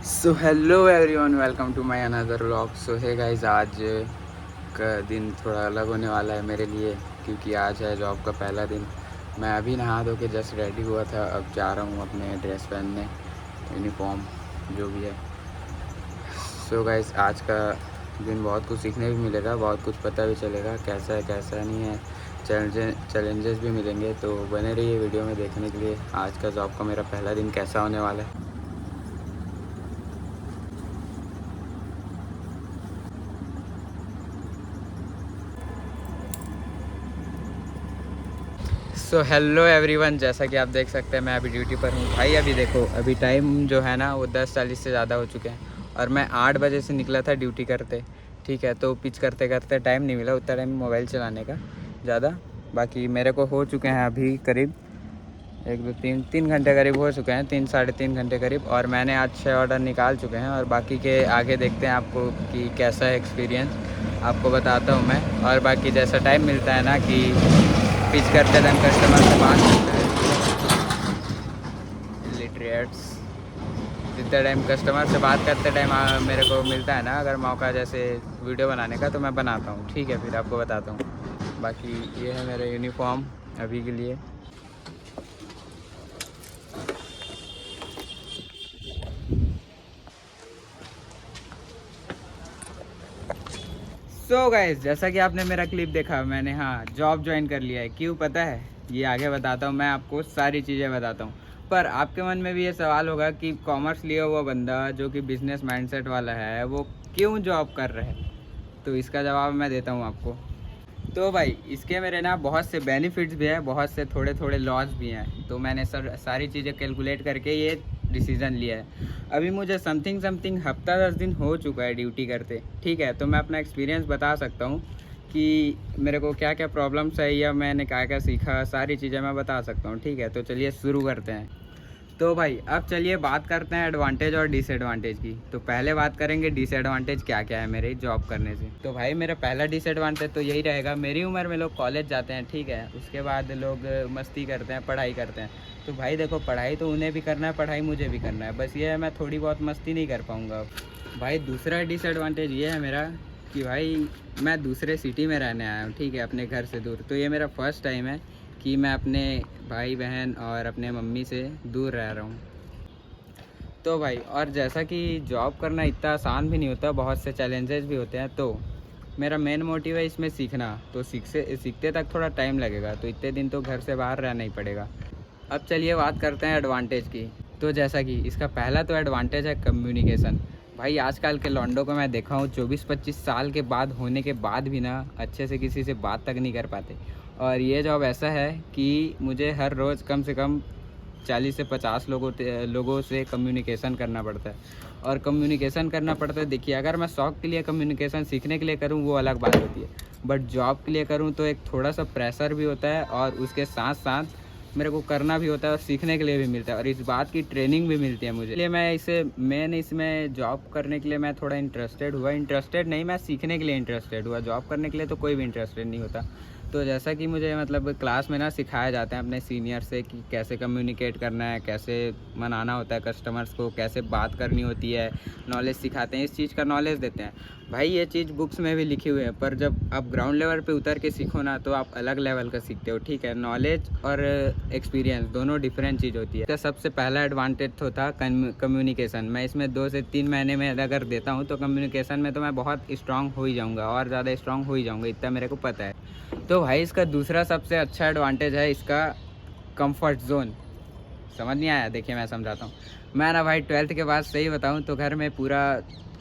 So hello everyone, welcome to my another vlog. So hey guys, आज का दिन थोड़ा अलग होने वाला है मेरे लिए, क्योंकि आज है जॉब का पहला दिन। मैं अभी नहा धो के जस्ट रेडी हुआ था, अब जा रहा हूँ अपने ड्रेस पहनने, यूनिफॉर्म जो भी है। सो गाइस, आज का दिन बहुत कुछ सीखने भी मिलेगा, बहुत कुछ पता भी चलेगा कैसा है कैसा नहीं है। चैलेंजेस भी मिलेंगे, तो बने रहिए वीडियो में देखने के लिए आज का जॉब का मेरा पहला दिन कैसा होने वाला है। सो हेलो एवरीवन, जैसा कि आप देख सकते हैं मैं अभी ड्यूटी पर हूँ। भाई अभी देखो, अभी टाइम जो है ना वो 10:40 से ज़्यादा हो चुके हैं और मैं 8 बजे से निकला था ड्यूटी करते। ठीक है, तो पिच करते करते टाइम नहीं मिला उतना टाइम मोबाइल चलाने का ज़्यादा। बाकी मेरे को हो चुके हैं अभी करीब 1 2 3 3 घंटे करीब हो चुके हैं, 3 साढ़े 3 घंटे करीब। और मैंने आज 6 ऑर्डर निकाल चुके हैं और बाकी के आगे देखते हैं आपको कि कैसा है एक्सपीरियंस, आपको बताता हूँ मैं। और बाकी जैसा टाइम मिलता है ना कि पिच करते टाइम कस्टमर से बात करते हैं, लिटरेट्स जितना टाइम कस्टमर से बात करते टाइम मेरे को मिलता है ना अगर मौका जैसे वीडियो बनाने का, तो मैं बनाता हूँ। ठीक है, फिर आपको बताता हूँ। बाकी ये है मेरा यूनिफॉर्म अभी के लिए। सो गाइस, जैसा कि आपने मेरा क्लिप देखा, मैंने जॉब ज्वाइन कर लिया है। क्यों पता है? ये आगे बताता हूँ, मैं आपको सारी चीज़ें बताता हूँ। पर आपके मन में भी ये सवाल होगा कि कॉमर्स लिया हुआ बंदा जो कि बिजनेस माइंडसेट वाला है वो क्यों जॉब कर रहा है। तो इसका जवाब मैं देता हूँ आपको। तो भाई इसके मेरे ना बहुत से बेनिफिट्स भी हैं, बहुत से थोड़े थोड़े लॉस भी हैं। तो मैंने सारी चीज़ें कैलकुलेट करके ये डिसीज़न लिया है। अभी मुझे समथिंग हफ्ता 10 दिन हो चुका है ड्यूटी करते। ठीक है, तो मैं अपना एक्सपीरियंस बता सकता हूँ कि मेरे को क्या क्या प्रॉब्लम्स है या मैंने क्या क्या सीखा, सारी चीज़ें मैं बता सकता हूँ। ठीक है, तो चलिए शुरू करते हैं। तो भाई अब चलिए बात करते हैं एडवांटेज और डिसएडवांटेज की। तो पहले बात करेंगे डिसएडवांटेज क्या क्या है मेरे जॉब करने से। तो भाई मेरा पहला डिसएडवांटेज तो यही रहेगा, मेरी उम्र में लोग कॉलेज जाते हैं, ठीक है, उसके बाद लोग मस्ती करते हैं, पढ़ाई करते हैं। तो भाई देखो, पढ़ाई तो उन्हें भी करना है, पढ़ाई मुझे भी करना है, बस ये है मैं थोड़ी बहुत मस्ती नहीं कर पाऊँगा। भाई दूसरा डिसएडवांटेज ये है मेरा कि भाई मैं दूसरे सिटी में रहने आया हूँ, ठीक है, अपने घर से दूर। तो ये मेरा फर्स्ट टाइम है कि मैं अपने भाई बहन और अपने मम्मी से दूर रह रहा हूँ। तो भाई और जैसा कि जॉब करना इतना आसान भी नहीं होता, बहुत से चैलेंजेस भी होते हैं। तो मेरा मेन मोटिव है इसमें सीखना। तो सीखते तक थोड़ा टाइम लगेगा, तो इतने दिन तो घर से बाहर रहना ही पड़ेगा। अब चलिए बात करते हैं एडवांटेज की। तो जैसा कि इसका पहला तो एडवांटेज है कम्युनिकेशन। भाई आजकल के लॉन्डो को मैं देखा हूँ 24-25 साल के बाद होने के बाद भी ना अच्छे से किसी से बात तक नहीं कर पाते। और ये जॉब ऐसा है कि मुझे हर रोज़ कम से कम 40 से 50 लोगों से कम्युनिकेशन करना पड़ता है। और कम्युनिकेशन करना पड़ता है, देखिए अगर मैं शौक के लिए कम्युनिकेशन सीखने के लिए करूँ वो अलग बात होती है, बट जॉब के लिए करूँ तो एक थोड़ा सा प्रेशर भी होता है और उसके साथ साथ मेरे को करना भी होता है और सीखने के लिए भी मिलता है और इस बात की ट्रेनिंग भी मिलती है मुझे। इसलिए मैं इसमें जॉब करने के लिए मैं थोड़ा इंटरेस्टेड नहीं, मैं सीखने के लिए इंटरेस्टेड हुआ। जॉब करने के लिए तो कोई भी इंटरेस्टेड नहीं होता। तो जैसा कि मुझे मतलब क्लास में ना सिखाया जाता है अपने सीनियर से कि कैसे कम्युनिकेट करना है, कैसे मनाना होता है कस्टमर्स को, कैसे बात करनी होती है, नॉलेज सिखाते हैं, इस चीज़ का नॉलेज देते हैं। भाई ये चीज़ बुक्स में भी लिखी हुई है, पर जब आप ग्राउंड लेवल पे उतर के सीखो ना तो आप अलग लेवल का सीखते हो। ठीक है, नॉलेज और एक्सपीरियंस दोनों डिफरेंट चीज़ होती है। तो सबसे पहला एडवांटेज तो था कम्युनिकेशन। मैं इसमें 2 से 3 महीने में अगर देता हूँ तो कम्युनिकेशन में तो मैं बहुत स्ट्रांग हो ही जाऊँगा और ज़्यादा स्ट्रांग हो ही जाऊँगा, इतना मेरे को पता है। तो भाई इसका दूसरा सबसे अच्छा एडवांटेज है इसका कंफर्ट जोन। समझ नहीं आया? देखिए मैं समझाता हूँ। मैं ना भाई 12th के बाद सही बताऊँ तो घर में पूरा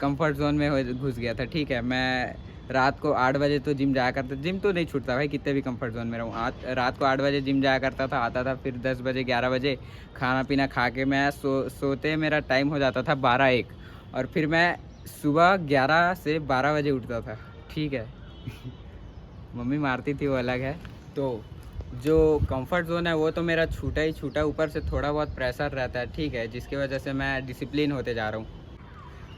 कंफर्ट जोन में घुस गया था। ठीक है, मैं रात को 8 बजे तो जिम जाया करता, जिम तो नहीं छूटता भाई कितने भी कंफर्ट जोन में रहूँ। रात को 8 बजे जिम जाया करता था, आता था फिर 10 बजे 11 बजे खाना पीना खा के मैं सोते मेरा टाइम हो जाता था 12-1, और फिर मैं सुबह 11 से 12 बजे उठता था। ठीक है मम्मी मारती थी वो अलग है। तो जो कंफर्ट जोन है वो तो मेरा छूटा ही छूटा, ऊपर से थोड़ा बहुत प्रेशर रहता है, ठीक है, जिसकी वजह से मैं डिसिप्लिन होते जा रहा हूँ।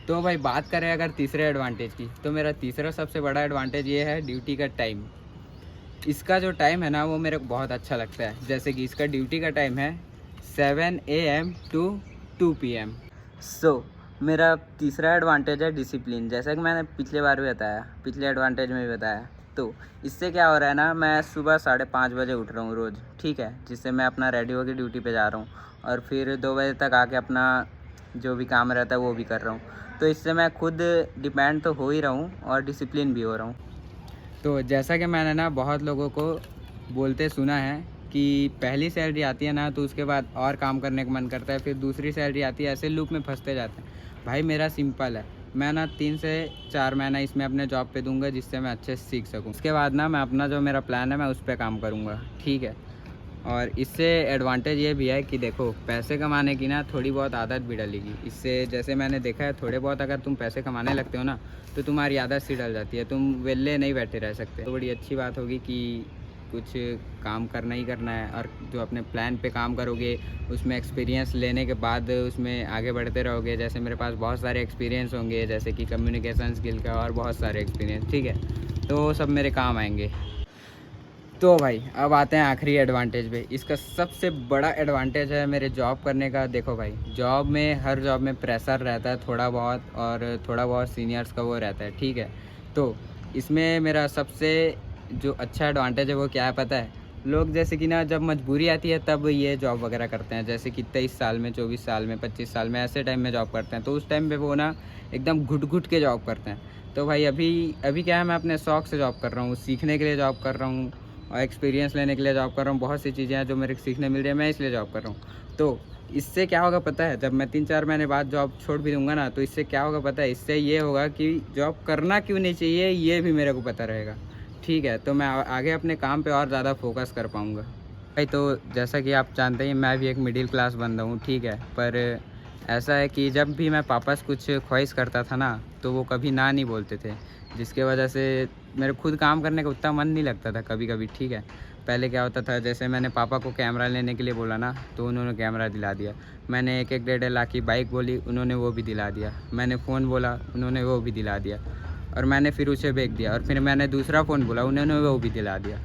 तो भाई बात करें अगर तीसरे एडवांटेज की, तो मेरा तीसरा सबसे बड़ा एडवांटेज ये है ड्यूटी का टाइम। इसका जो टाइम है ना वो मेरे को बहुत अच्छा लगता है। जैसे कि इसका ड्यूटी का टाइम है 7 AM to 2 PM। सो मेरा तीसरा एडवांटेज है डिसिप्लिन। जैसा कि मैंने पिछले बार भी बताया, पिछले एडवांटेज में भी बताया, तो इससे क्या हो रहा है ना, मैं सुबह 5:30 बजे उठ रहा हूँ रोज़, ठीक है, जिससे मैं अपना रेडी होकर ड्यूटी पे जा रहा हूँ और फिर 2 बजे तक आके अपना जो भी काम रहता है वो भी कर रहा हूँ। तो इससे मैं खुद डिपेंड तो हो ही रहा हूँ और डिसिप्लिन भी हो रहा हूँ। तो जैसा कि मैंने ना बहुत लोगों को बोलते सुना है कि पहली सैलरी आती है ना तो उसके बाद और काम करने का मन करता है, फिर दूसरी सैलरी आती है, ऐसे लूप में फंसते जाते हैं। भाई मेरा सिंपल है, मैं ना 3 से 4 महीना इसमें अपने जॉब पे दूंगा जिससे मैं अच्छे से सीख सकूं। उसके बाद ना मैं अपना जो मेरा प्लान है मैं उस पर काम करूंगा, ठीक है। और इससे एडवांटेज ये भी है कि देखो पैसे कमाने की ना थोड़ी बहुत आदत भी डलेगी इससे। जैसे मैंने देखा है, थोड़े बहुत अगर तुम पैसे कमाने लगते हो ना तो तुम्हारी आदत सी डल जाती है, तुम वेले नहीं बैठे रह सकते। तो बड़ी अच्छी बात होगी कि कुछ काम करना ही करना है और जो अपने प्लान पे काम करोगे उसमें एक्सपीरियंस लेने के बाद उसमें आगे बढ़ते रहोगे। जैसे मेरे पास बहुत सारे एक्सपीरियंस होंगे, जैसे कि कम्युनिकेशन स्किल का और बहुत सारे एक्सपीरियंस, ठीक है, तो सब मेरे काम आएंगे। तो भाई अब आते हैं आखिरी एडवांटेज पे। इसका सबसे बड़ा एडवांटेज है मेरे जॉब करने का। देखो भाई, जॉब में हर जॉब में प्रेशर रहता है थोड़ा बहुत, और थोड़ा बहुत सीनियर्स का वो रहता है, ठीक है। तो इसमें मेरा सबसे जो अच्छा एडवांटेज है वो क्या है पता है? लोग जैसे कि ना जब मजबूरी आती है तब ये जॉब वगैरह करते हैं, जैसे कि 23 साल में, 24 साल में, 25 साल में, ऐसे टाइम में जॉब करते हैं। तो उस टाइम पे वो ना एकदम घुट घुट के जॉब करते हैं। तो भाई अभी क्या है, मैं अपने शौक से जॉब कर रहा हूँ, सीखने के लिए जॉब कर रहा हूँ और एक्सपीरियंस लेने के लिए जॉब कर रहा हूँ। बहुत सी चीज़ें हैं जो मेरे को सीखने मिल रही है, मैं इसलिए जॉब कर रहा हूँ। तो इससे क्या होगा पता है? जब मैं 3-4 महीने बाद जॉब छोड़ भी दूंगा ना तो इससे क्या होगा पता है? इससे ये होगा कि जॉब करना क्यों नहीं चाहिए ये भी मेरे को पता रहेगा, ठीक है। तो मैं आगे अपने काम पे और ज़्यादा फोकस कर पाऊँगा। भाई तो जैसा कि आप जानते हैं मैं भी एक मिडिल क्लास बंदा हूँ, ठीक है। पर ऐसा है कि जब भी मैं पापा से कुछ ख्वाहिश करता था ना तो वो कभी ना नहीं बोलते थे, जिसके वजह से मेरे खुद काम करने का उतना मन नहीं लगता था कभी कभी, ठीक है। पहले क्या होता था, जैसे मैंने पापा को कैमरा लेने के लिए बोला ना तो उन्होंने कैमरा दिला दिया। मैंने 1-1 लाख की बाइक बोली, उन्होंने वो भी दिला दिया। मैंने फ़ोन बोला, उन्होंने वो भी दिला दिया। और मैंने फिर उसे बेच दिया और फिर मैंने दूसरा फ़ोन बोला, उन्होंने वो भी दिला दिया।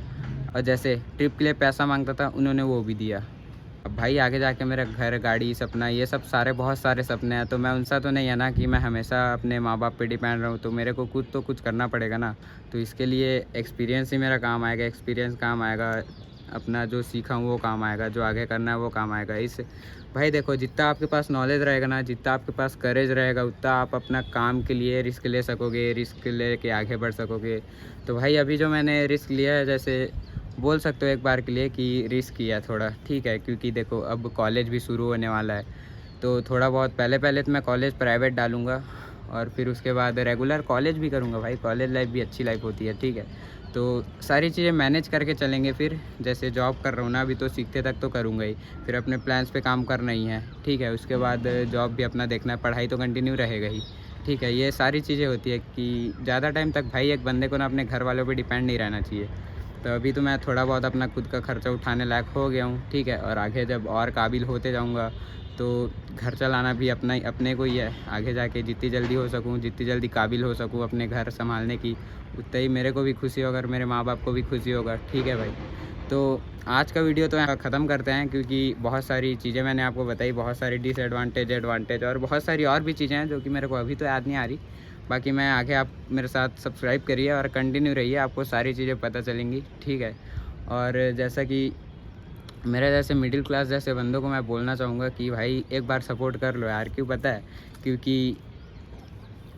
और जैसे ट्रिप के लिए पैसा मांगता था, उन्होंने वो भी दिया। अब भाई आगे जाके मेरा घर, गाड़ी, सपना, ये सब सारे बहुत सारे सपने हैं। तो मैं उनसा तो नहीं है ना कि मैं हमेशा अपने माँ बाप पे डिपेंड रहूँ, तो मेरे को खुद तो कुछ करना पड़ेगा ना। तो इसके लिए एक्सपीरियंस ही मेरा काम आएगा, एक्सपीरियंस काम आएगा, अपना जो सीखा हूँ वो काम आएगा, जो आगे करना है वो काम आएगा। इस भाई देखो, जितना आपके पास नॉलेज रहेगा ना, जितना आपके पास करेज रहेगा, उतना आप अपना काम के लिए रिस्क ले सकोगे, रिस्क ले के आगे बढ़ सकोगे। तो भाई अभी जो मैंने रिस्क लिया है, जैसे बोल सकते हो एक बार के लिए कि रिस्क किया थोड़ा, ठीक है, क्योंकि देखो अब कॉलेज भी शुरू होने वाला है। तो थोड़ा बहुत पहले तो मैं कॉलेज प्राइवेट डालूँगा और फिर उसके बाद रेगुलर कॉलेज भी करूँगा। भाई कॉलेज लाइफ भी अच्छी लाइफ होती है, ठीक है। तो सारी चीज़ें मैनेज करके चलेंगे। फिर जैसे जॉब कर रहा हूँ ना अभी, तो सीखते तक तो करूँगा ही, फिर अपने प्लान्स पे काम करना ही है, ठीक है। उसके बाद जॉब भी अपना देखना है, पढ़ाई तो कंटिन्यू रहेगा ही, ठीक है। ये सारी चीज़ें होती है कि ज़्यादा टाइम तक भाई एक बंदे को ना अपने घर वालों पे डिपेंड नहीं रहना चाहिए। तो अभी तो मैं थोड़ा बहुत अपना खुद का खर्चा उठाने लायक हो गया हूँ, ठीक है। और आगे जब और काबिल होते जाऊँगा तो घर चलाना भी अपने को ही है। आगे जाके जितनी जल्दी हो सकूँ, जितनी जल्दी काबिल हो सकूँ अपने घर संभालने की, उतना ही मेरे को भी खुशी होगा और मेरे माँ बाप को भी खुशी होगा, ठीक है भाई। तो आज का वीडियो तो यहाँ ख़त्म करते हैं, क्योंकि बहुत सारी चीज़ें मैंने आपको बताई, बहुत सारी डिसएडवांटेज, एडवांटेज और बहुत सारी और भी चीज़ें हैं जो कि मेरे को अभी तो याद नहीं आ रही। बाकी मैं आगे, आप मेरे साथ सब्सक्राइब करिए और कंटिन्यू रहिए, आपको सारी चीज़ें पता चलेंगी, ठीक है। और जैसा कि मेरे जैसे मिडिल क्लास जैसे बंदों को मैं बोलना चाहूँगा कि भाई एक बार सपोर्ट कर लो यार। क्यों पता है? क्योंकि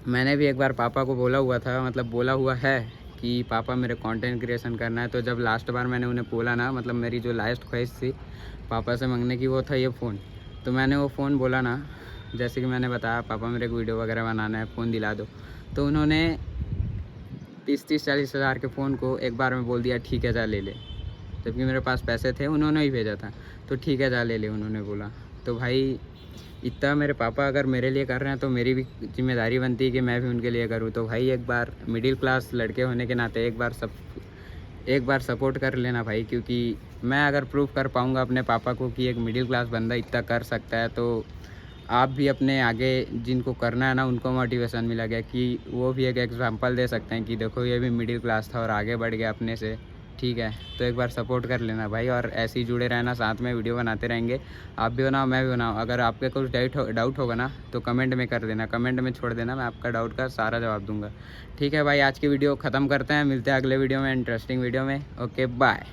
मैंने भी एक बार पापा को बोला हुआ था, मतलब बोला हुआ है कि पापा मेरे कंटेंट क्रिएशन करना है। तो जब लास्ट बार मैंने उन्हें बोला ना, मतलब मेरी जो लास्ट ख्वाहिश थी पापा से मांगने की, वो था ये फ़ोन। तो मैंने वो फ़ोन बोला ना, जैसे कि मैंने बताया पापा मेरे को वीडियो वगैरह बनाना है, फ़ोन दिला दो। तो उन्होंने 30-40 हज़ार के फ़ोन को एक बार में बोल दिया ठीक है जा ले ले। जबकि मेरे पास पैसे थे, उन्होंने ही भेजा था, तो ठीक है जा ले ले उन्होंने बोला। तो भाई इतना मेरे पापा अगर मेरे लिए कर रहे हैं तो मेरी भी जिम्मेदारी बनती है कि मैं भी उनके लिए करूँ। तो भाई एक बार मिडिल क्लास लड़के होने के नाते एक बार सपोर्ट कर लेना भाई। क्योंकि मैं अगर प्रूव कर पाऊँगा अपने पापा को कि एक मिडिल क्लास बंदा इतना कर सकता है, तो आप भी अपने आगे जिनको करना है ना उनको मोटिवेशन मिला गया कि वो भी एक एग्जांपल दे सकते हैं कि देखो ये भी मिडिल क्लास था और आगे बढ़ गया अपने से, ठीक है, तो एक बार सपोर्ट कर लेना भाई, और ऐसे ही जुड़े रहना, साथ में वीडियो बनाते रहेंगे। आप भी बनाओ, मैं भी बनाऊँ। अगर आपके कुछ डाउट होगा ना तो कमेंट में कर देना, कमेंट में छोड़ देना, मैं आपका डाउट का सारा जवाब दूंगा। ठीक है भाई, आज की वीडियो ख़त्म करते हैं, मिलते हैं अगले वीडियो में, इंटरेस्टिंग वीडियो में। Okay bye.